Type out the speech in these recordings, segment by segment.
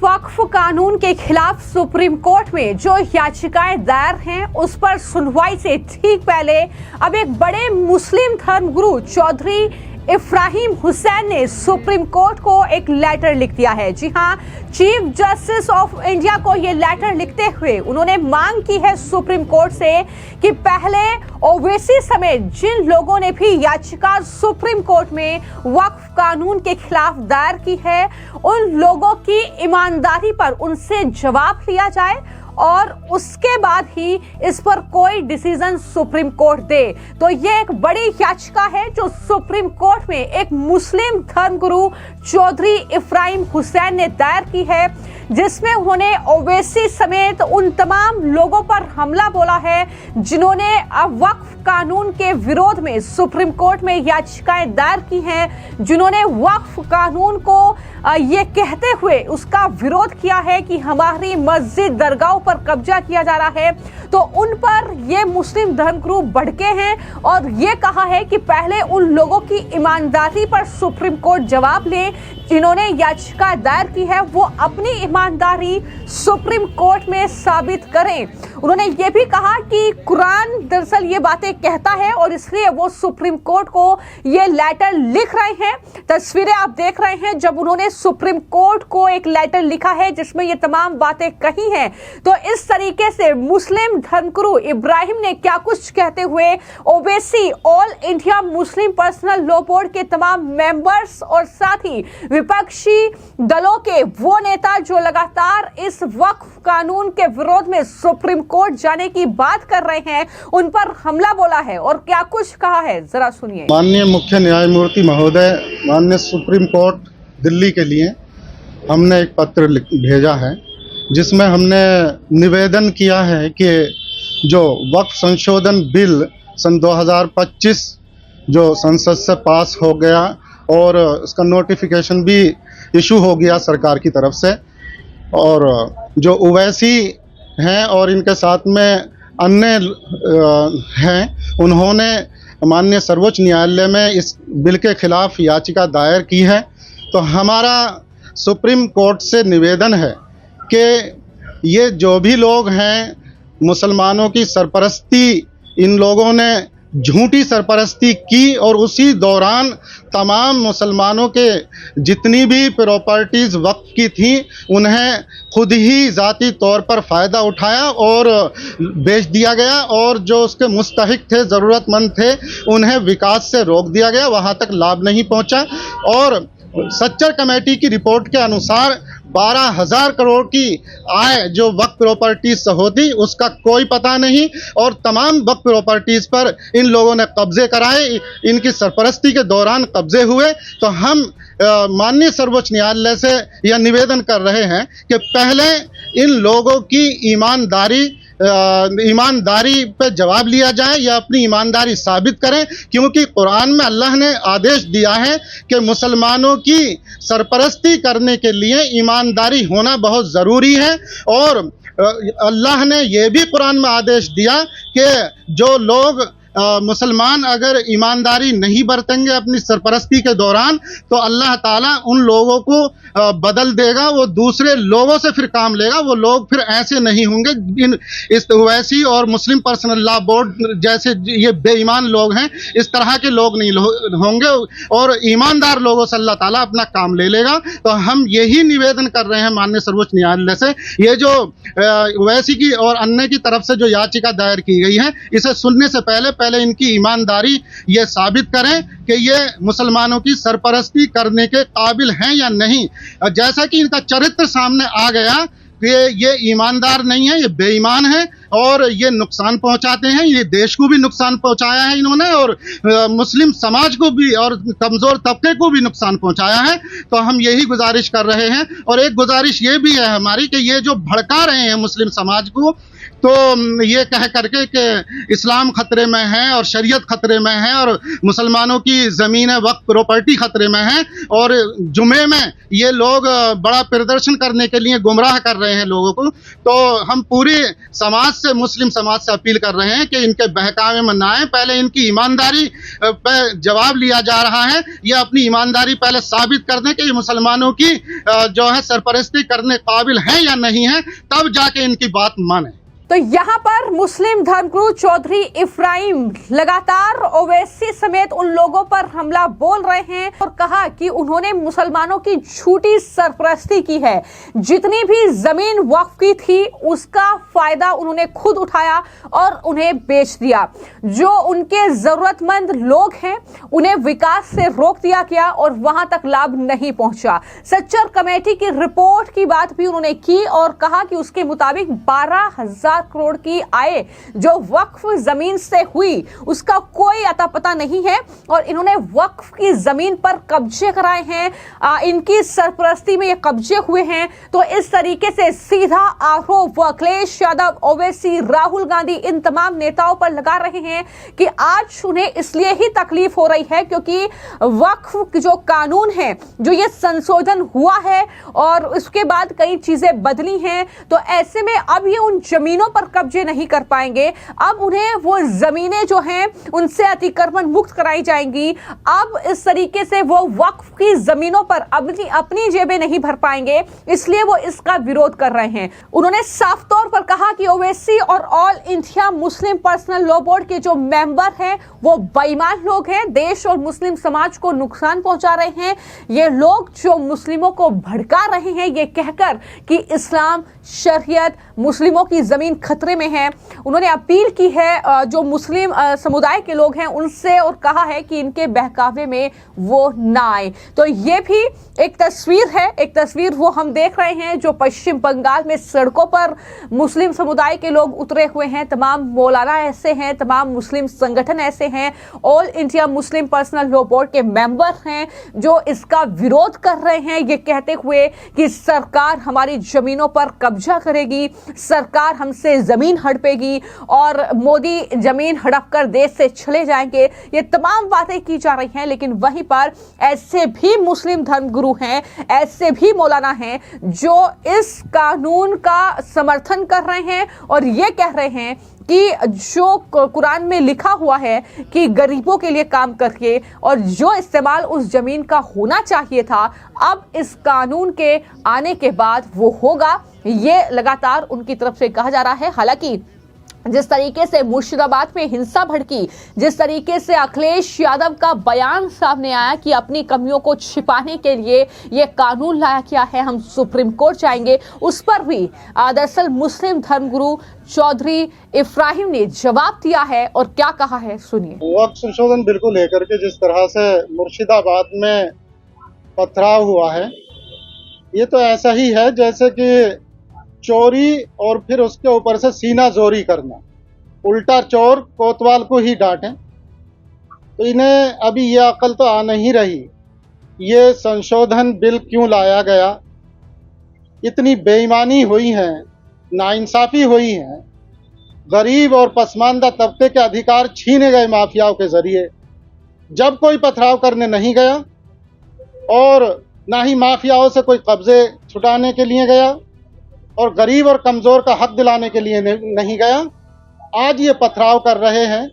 वक्फ कानून के खिलाफ सुप्रीम कोर्ट में जो याचिकाएं दायर हैं उस पर सुनवाई से ठीक पहले अब एक बड़े मुस्लिम धर्मगुरु चौधरी इब्राहिम हुसैन ने सुप्रीम कोर्ट को एक लेटर लिख दिया है। जी हां, चीफ जस्टिस ऑफ इंडिया को ये लेटर लिखते हुए उन्होंने मांग की है सुप्रीम कोर्ट से कि पहले ओवैसी समेत जिन लोगों ने भी याचिका सुप्रीम कोर्ट में वक्फ कानून के खिलाफ दायर की है उन लोगों की ईमानदारी पर उनसे जवाब लिया जाए और उसके बाद ही इस पर कोई डिसीजन सुप्रीम कोर्ट दे। तो ये एक बड़ी याचिका है जो सुप्रीम कोर्ट में एक मुस्लिम धर्मगुरु चौधरी इब्राहिम हुसैन ने दायर की है, जिसमें उन्होंने ओवैसी समेत उन तमाम लोगों पर हमला बोला है जिन्होंने वक्फ कानून के विरोध में सुप्रीम कोर्ट में याचिकाएं दायर की हैं, जिन्होंने वक्फ कानून को ये कहते हुए उसका विरोध किया है कि हमारी मस्जिद दरगाहों पर कब्जा किया जा रहा है। तो उन पर ये मुस्लिम धर्मगुरु भड़के हैं और ये कहा है कि पहले उन लोगों की ईमानदारी पर सुप्रीम कोर्ट जवाब ले जिन्होंने याचिका दायर की है, वो अपनी ईमानदारी सुप्रीम कोर्ट में साबित करें। उन्होंने ये भी कहा कि कुरान दरअसल ये बातें कहता है और इसलिए वो सुप्रीम कोर्ट को ये लेटर लिख रहे हैं। तस्वीरें आप देख रहे हैं जब उन्होंने सुप्रीम कोर्ट को एक लेटर लिखा है जिसमें ये तमाम बातें कही हैं। तो इस तरीके से मुस्लिम धर्मगुरु इब्राहिम ने क्या कुछ कहते हुए Owaisi all India Muslim personal law board के तमाम मेंबर्स और साथ ही विपक्षी दलों के वो नेता जो लगातार इस वक्फ कानून के विरोध में सुप्रीम कोर्ट जाने की बात कर रहे हैं उन पर हमला बोला है और क्या कुछ कहा है, जरा सुनिए। माननीय मुख्य न्यायमूर्ति महोदय, माननीय सुप्रीम कोर्ट दिल्ली के लिए हमने एक पत्र भेजा है जिसमें हमने निवेदन किया है कि जो वक्फ संशोधन बिल सन 2025 जो संसद से पास हो गया और उसका नोटिफिकेशन भी इशू हो गया सरकार की तरफ से, और जो ओवैसी हैं और इनके साथ में अन्य हैं, उन्होंने माननीय सर्वोच्च न्यायालय में इस बिल के खिलाफ याचिका दायर की है। तो हमारा सुप्रीम कोर्ट से निवेदन है कि ये जो भी लोग हैं, मुसलमानों की सरपरस्ती इन लोगों ने झूठी सरपरस्ती की और उसी दौरान तमाम मुसलमानों के जितनी भी प्रॉपर्टीज़ वक्फ की थी उन्हें खुद ही ज़ाती तौर पर फ़ायदा उठाया और बेच दिया गया, और जो उसके मुस्तहिक थे, ज़रूरतमंद थे, उन्हें विकास से रोक दिया गया, वहाँ तक लाभ नहीं पहुँचा। और सच्चर कमेटी की रिपोर्ट के अनुसार 12,000 करोड़ की आय जो वक्फ प्रॉपर्टीज से होती उसका कोई पता नहीं, और तमाम वक्फ प्रॉपर्टीज पर इन लोगों ने कब्जे कराए, इनकी सरपरस्ती के दौरान कब्जे हुए। तो हम माननीय सर्वोच्च न्यायालय से यह निवेदन कर रहे हैं कि पहले इन लोगों की ईमानदारी पे जवाब लिया जाए या अपनी ईमानदारी साबित करें, क्योंकि कुरान में अल्लाह ने आदेश दिया है कि मुसलमानों की सरपरस्ती करने के लिए ईमानदारी होना बहुत ज़रूरी है। और अल्लाह ने यह भी कुरान में आदेश दिया कि जो लोग मुसलमान अगर ईमानदारी नहीं बरतेंगे अपनी सरपरस्ती के दौरान तो अल्लाह ताला उन लोगों को बदल देगा, वो दूसरे लोगों से फिर काम लेगा, वो लोग फिर ऐसे नहीं होंगे। इस ओवैसी और मुस्लिम पर्सनल लॉ बोर्ड जैसे ये बेईमान लोग हैं, इस तरह के लोग नहीं होंगे और ईमानदार लोगों से अल्लाह ताला अपना काम ले लेगा। तो हम यही निवेदन कर रहे हैं माननीय सर्वोच्च न्यायालय से, ये जो ओवैसी की और अन्य की तरफ से जो याचिका दायर की गई है, इसे सुनने से पहले इनकी ईमानदारी ये साबित करें कि ये मुसलमानों की सरपरस्ती करने के काबिल हैं या नहीं। जैसा कि इनका चरित्र सामने आ गया कि ये ईमानदार नहीं है, ये बेईमान है और ये नुकसान पहुंचाते हैं, ये देश को भी नुकसान पहुंचाया है इन्होंने और मुस्लिम समाज को भी और कमज़ोर तबके को भी नुकसान पहुंचाया है। तो हम यही गुजारिश कर रहे हैं। और एक गुजारिश ये भी है हमारी कि ये जो भड़का रहे हैं मुस्लिम समाज को, तो ये कह करके कि इस्लाम खतरे में है और शरीयत खतरे में है और मुसलमानों की ज़मीन वक्फ प्रॉपर्टी खतरे में है, और जुमे में ये लोग बड़ा प्रदर्शन करने के लिए गुमराह कर रहे हैं लोगों को। तो हम पूरे समाज से, मुस्लिम समाज से अपील कर रहे हैं कि इनके बहकावे में ना आए। पहले इनकी ईमानदारी पे जवाब लिया जा रहा है, ये अपनी ईमानदारी पहले साबित कर दें कि ये मुसलमानों की जो है सरपरस्ती करने काबिल हैं या नहीं है, तब जाके इनकी बात माने। तो यहाँ पर मुस्लिम धर्मगुरु चौधरी इफ्राहिम लगातार ओवैसी समेत उन लोगों पर हमला बोल रहे हैं और कहा कि उन्होंने मुसलमानों की झूठी सरपरस्ती की है। जितनी भी जमीन वक्फ की थी उसका फायदा उन्होंने खुद उठाया और उन्हें बेच दिया। जो उनके जरूरतमंद लोग हैं उन्हें विकास से रोक दिया गया और वहां तक लाभ नहीं पहुंचा। सच्चर कमेटी की रिपोर्ट की बात भी उन्होंने की और कहा कि उसके मुताबिक 12,000 करोड़ की आय जो वक्फ जमीन से हुई उसका कोई अता पता नहीं है और इन्होंने वक्फ की जमीन पर कब्जे कराए हैं, इनकी सरपरस्ती में ये कब्जे हुए हैं। तो इस तरीके से सीधा आरोप अखिलेश यादव, ओवैसी, राहुल गांधी इन तमाम नेताओं पर लगा रहे हैं कि आज उन्हें इसलिए ही तकलीफ हो रही है क्योंकि वक्फ जो कानून है, जो ये संशोधन हुआ है और उसके बाद कई चीजें बदली हैं, तो ऐसे में अब ये उन जमीनों पर कब्जे नहीं कर पाएंगे। अब उन्हें वो जमीनें जो हैं उनसे अतिक्रमण मुक्त कराई जाएंगी। अब इस तरीके से वो वक्फ की जमीनों पर अपनी जेबें नहीं भर पाएंगे, इसलिए वो इसका विरोध कर रहे हैं। उन्होंने साफ तौर पर कहा कि ओवैसी और all India Muslim personal law board के जो मेंबर हैं वो बेईमान लोग हैं, देश और मुस्लिम समाज को नुकसान पहुंचा रहे हैं। ये लोग जो मुस्लिमों को भड़का रहे हैं ये कहकर कि इस्लाम, शरीयत, मुस्लिमों की जमीन खतरे में है। उन्होंने अपील की है जो मुस्लिम समुदाय के लोग हैं उनसे और कहा है कि इनके बहकावे में वो ना आए। तो ये भी एक तस्वीर है, एक तस्वीर वो हम देख रहे हैं जो पश्चिम बंगाल में सड़कों पर मुस्लिम समुदाय के लोग उतरे हुए हैं। तमाम मौलाना ऐसे हैं, तमाम मुस्लिम संगठन ऐसे हैं, all India Muslim personal law board के मेंबर हैं जो इसका विरोध कर रहे हैं, ये कहते हुए कि सरकार हमारी जमीनों पर कब्जा करेगी, सरकार हमसे जमीन हड़पेगी और मोदी जमीन हड़प कर देश से चले जाएंगे। ये तमाम बातें की जा रही हैं, लेकिन वहीं पर ऐसे भी मुस्लिम धर्मगुरु हैं, ऐसे भी मौलाना हैं जो इस कानून का समर्थन कर रहे हैं और ये कह रहे हैं कि जो कुरान में लिखा हुआ है कि गरीबों के लिए काम करके और जो इस्तेमाल उस जमीन का होना चाहिए था, अब इस कानून के आने के बाद वो होगा। ये लगातार उनकी तरफ से कहा जा रहा है। हालांकि जिस तरीके से मुर्शिदाबाद में हिंसा भड़की, जिस तरीके से अखिलेश यादव का बयान सामने आया कि अपनी कमियों को छिपाने के लिए ये कानून लाया गया है, हम सुप्रीम कोर्ट जाएंगे, उस पर भी दरअसल मुस्लिम धर्मगुरु चौधरी इफ्राहिम ने जवाब दिया है और क्या कहा है सुनिए। वक्फ संशोधन बिल को लेकर के जिस तरह से मुर्शिदाबाद में पथराव हुआ है, ये तो ऐसा ही है जैसे कि चोरी और फिर उसके ऊपर से सीना जोरी करना, उल्टा चोर कोतवाल को ही डांटे। तो इन्हें अभी ये अकल तो आ नहीं रही, ये संशोधन बिल क्यों लाया गया। इतनी बेईमानी हुई है, नाइंसाफी हुई है, गरीब और पसमानदा तबके के अधिकार छीने गए माफियाओं के जरिए। जब कोई पथराव करने नहीं गया और ना ही माफियाओं से कोई कब्जे छुटाने के लिए गया और गरीब और कमज़ोर का हक दिलाने के लिए नहीं गया, आज ये पथराव कर रहे हैं।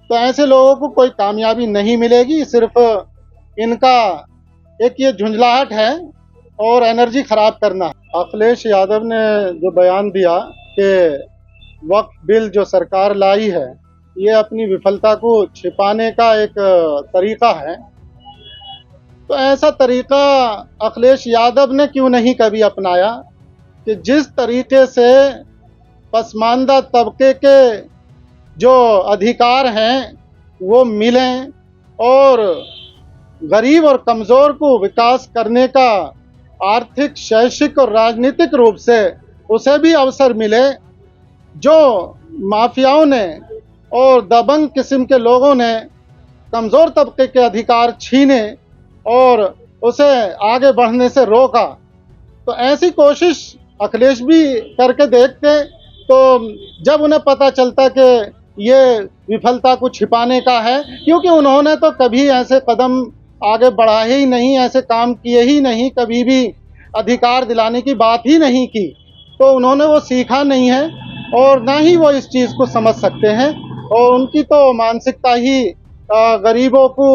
तो ऐसे लोगों को कोई कामयाबी नहीं मिलेगी, सिर्फ इनका एक ये झुंझलाहट है और एनर्जी खराब करना। अखिलेश यादव ने जो बयान दिया कि वक्फ बिल जो सरकार लाई है ये अपनी विफलता को छिपाने का एक तरीका है, तो ऐसा तरीका अखिलेश यादव ने क्यों नहीं कभी अपनाया कि जिस तरीके से पसमानदा तबके के जो अधिकार हैं वो मिलें और गरीब और कमज़ोर को विकास करने का आर्थिक, शैक्षिक और राजनीतिक रूप से उसे भी अवसर मिले। जो माफियाओं ने और दबंग किस्म के लोगों ने कमज़ोर तबके के अधिकार छीने और उसे आगे बढ़ने से रोका, तो ऐसी कोशिश अखिलेश भी करके देखते तो जब उन्हें पता चलता कि ये विफलता को छिपाने का है, क्योंकि उन्होंने तो कभी ऐसे कदम आगे बढ़ाए ही नहीं, ऐसे काम किए ही नहीं, कभी भी अधिकार दिलाने की बात ही नहीं की, तो उन्होंने वो सीखा नहीं है और ना ही वो इस चीज़ को समझ सकते हैं। और उनकी तो मानसिकता ही गरीबों को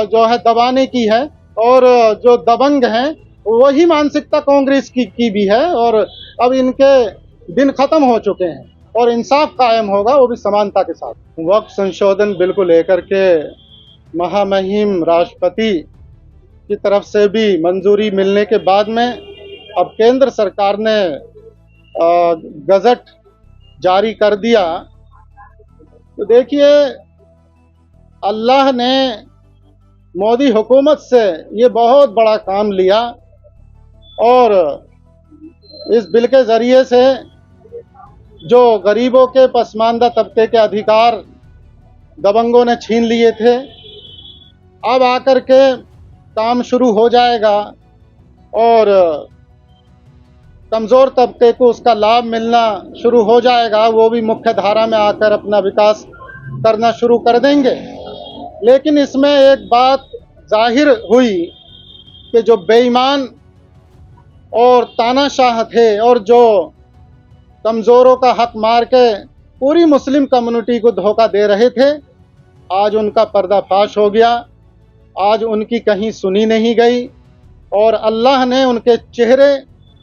जो है दबाने की है, और जो दबंग हैं वही मानसिकता कांग्रेस की भी है। और अब इनके दिन खत्म हो चुके हैं और इंसाफ कायम होगा, वो भी समानता के साथ। वक्फ संशोधन बिल को लेकर के महामहिम राष्ट्रपति की तरफ से भी मंजूरी मिलने के बाद में अब केंद्र सरकार ने गजट जारी कर दिया। तो देखिए, अल्लाह ने मोदी हुकूमत से ये बहुत बड़ा काम लिया और इस बिल के ज़रिए से जो गरीबों के पसमानदा तबके के अधिकार दबंगों ने छीन लिए थे, अब आकर के काम शुरू हो जाएगा और कमज़ोर तबके को उसका लाभ मिलना शुरू हो जाएगा। वो भी मुख्य धारा में आकर अपना विकास करना शुरू कर देंगे। लेकिन इसमें एक बात जाहिर हुई कि जो बेईमान और तानाशाह थे और जो कमज़ोरों का हक मार के पूरी मुस्लिम कम्युनिटी को धोखा दे रहे थे, आज उनका पर्दाफाश हो गया। आज उनकी कहीं सुनी नहीं गई और अल्लाह ने उनके चेहरे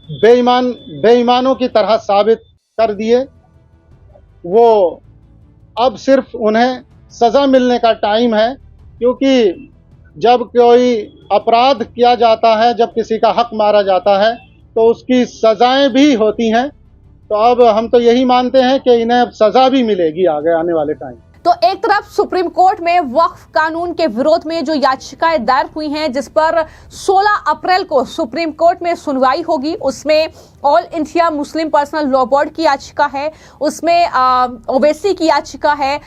बेईमानों की तरह साबित कर दिए। वो अब सिर्फ उन्हें सज़ा मिलने का टाइम है, क्योंकि जब कोई अपराध किया जाता है, जब किसी का हक मारा जाता है तो उसकी सज़ाएं भी होती हैं। तो अब हम तो यही मानते हैं कि इन्हें अब सज़ा भी मिलेगी आगे आने वाले टाइम। तो एक तरफ सुप्रीम कोर्ट में वक्फ कानून के विरोध में जो याचिकाएं दायर हुई हैं, जिस पर 16 अप्रैल को सुप्रीम कोर्ट में सुनवाई होगी, उसमें all India Muslim personal law board की याचिका है, उसमें ओवैसी की याचिका है,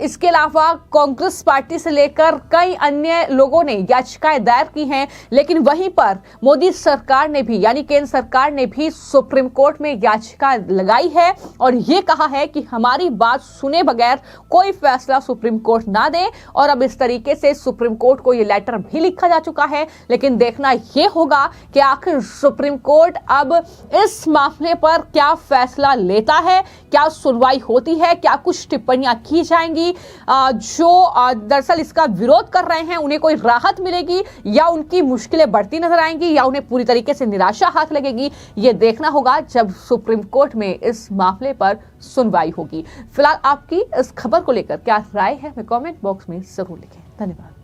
इसके अलावा कांग्रेस पार्टी से लेकर कई अन्य लोगों ने याचिकाएं दायर की हैं। लेकिन वहीं पर मोदी सरकार ने भी, यानी केंद्र सरकार ने भी सुप्रीम कोर्ट में याचिका लगाई है और ये कहा है कि हमारी बात सुने बगैर कोई फैसला सुप्रीम कोर्ट ना दे। और अब इस तरीके से सुप्रीम कोर्ट को ये लेटर भी लिखा जा चुका है। लेकिन देखना यह होगा कि आखिर सुप्रीम कोर्ट अब इस मामले पर क्या फैसला लेता है, क्या सुनवाई होती है, क्या कुछ टिप्पणियां की जाएंगी। जो दरअसल इसका विरोध कर रहे हैं उन्हें कोई राहत मिलेगी या उनकी मुश्किलें बढ़ती नजर आएंगी या उन्हें पूरी तरीके से निराशा हाथ लगेगी, ये देखना होगा जब सुप्रीम कोर्ट में इस मामले पर सुनवाई होगी। फिलहाल आपकी इस खबर को लेकर क्या राय है, हमें कमेंट बॉक्स में जरूर लिखें। धन्यवाद।